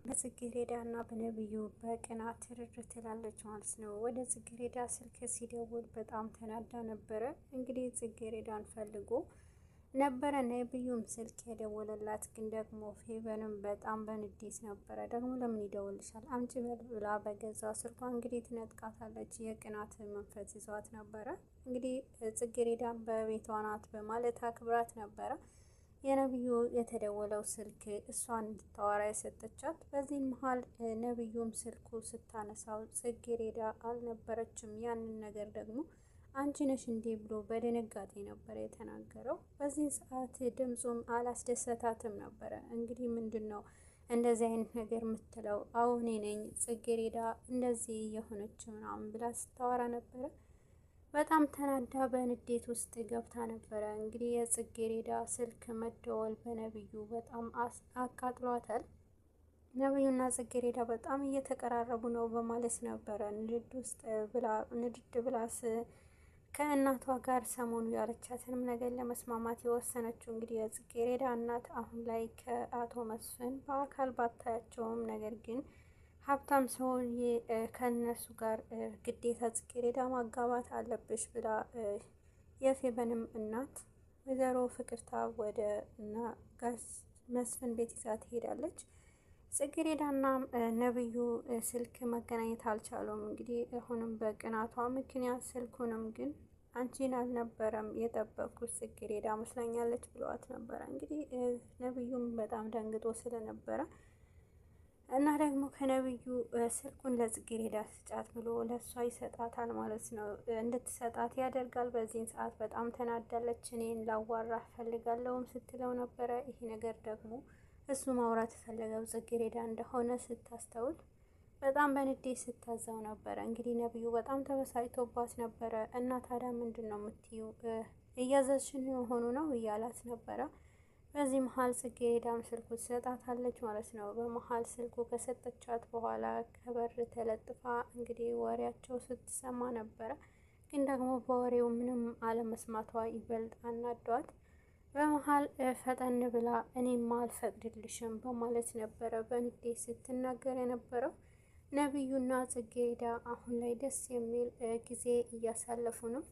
በጽጌሬዳና በነብዩ በቅናት ትርር ትላለች ማለት ነው። ወደ ጽጌሬዳ ስልክ ሲደውል በጣም ተናዳ ነበረ። እንግዲህ ጽጌሬዳን ፈልጎ ነበረ ነብዩም ስልክ የደወለላት፣ ግን ደግሞ ፌቨንም በጣም በንዴት ነበረ። ደግሞ ለምን ይደውልሻል አምጪ በል ብላ በገዛ ስልኳ እንግዲህ ትነጥቃታለች። የቅናት መንፈስ ይዟት ነበረ። እንግዲህ ጽጌሬዳን በቤቷ ናት በማለት አክብራት ነበረ። የነብዩ የተደወለው ስልክ እሷን እንድታወራ የሰጠቻት። በዚህ መሀል ነብዩም ስልኩ ስታነሳው ጽጌሬዳ አልነበረችም። ያንን ነገር ደግሞ አንቺ ነሽ እንዴ ብሎ በድንጋጤ ነበረ የተናገረው። በዚህ ሰዓት ድምፁም አላስደሰታትም ነበረ። እንግዲህ ምንድን ነው እንደዚህ አይነት ነገር የምትለው? አዎ እኔ ነኝ ጽጌሬዳ እንደዚህ የሆነች ምናምን ብላ ስታወራ ነበረ። በጣም ተናዳ በንዴት ውስጥ ገብታ ነበረ። እንግዲህ የጽጌሬዳ ስልክ መደወል በነብዩ በጣም አቃጥሏታል። ነብዩና ጽጌሬዳ በጣም እየተቀራረቡ ነው በማለት ነበረ ንድድ ብላስ ከእናቷ ጋር ሰሞኑ ያለቻትንም ነገር ለመስማማት የወሰነችው። እንግዲህ የጽጌሬዳ እናት አሁን ላይ ከአቶ መስፍን በአካል ባታያቸውም ነገር ግን ሀብታም ሰውዬ ከነሱ ጋር ግዴታ ጽጌሬዳ ማጋባት አለብሽ ብላ የፌቨንም እናት ወይዘሮ ፍቅርታ ወደ ጋሽ መስፍን ቤት ይዛ ትሄዳለች። ጽጌሬዳና ነብዩ ስልክ መገናኘት አልቻሉም። እንግዲህ አሁንም በቅናቷ ምክንያት ስልኩንም ግን አንቺን አልነበረም የጠበቅኩት ጽጌሬዳ መስላኛለች ብለዋት ነበረ። እንግዲህ ነብዩም በጣም ደንግጦ ስለነበረ እና ደግሞ ከነብዩ ስልኩን ለጽጌሬዳ ስጫት ብሎ ለእሷ ይሰጣታል ማለት ነው። እንድትሰጣት ያደርጋል። በዚህን ሰዓት በጣም ተናዳለች። እኔን ላዋራ ፈልጋለሁም ስትለው ነበረ። ይሄ ነገር ደግሞ እሱ ማውራት ፈለገው ጽጌሬዳ እንደሆነ ስታስተውል በጣም በንዴት ስታዘው ነበረ። እንግዲህ ነብዩ በጣም ተበሳጭቶባት ነበረ። እና ታዲያ ምንድን ነው የምትይው? እያዘዝሽን የሆኑ ነው እያላት ነበረ። በዚህ መሀል ጽጌሬዳም ስልኩ ትሰጣታለች ማለት ነው። በመሀል ስልኩ ከሰጠቻት በኋላ ከበር ተለጥፋ እንግዲህ ወሬያቸው ስትሰማ ነበረ። ግን ደግሞ በወሬው ምንም አለመስማቷ ይበልጥ አናዷት። በመሀል ፈጠን ብላ እኔማ አልፈቅድልሽም በማለት ነበረ በንዴት ስትናገር የነበረው። ነብዩና ጽጌሬዳ አሁን ላይ ደስ የሚል ጊዜ እያሳለፉ ነው።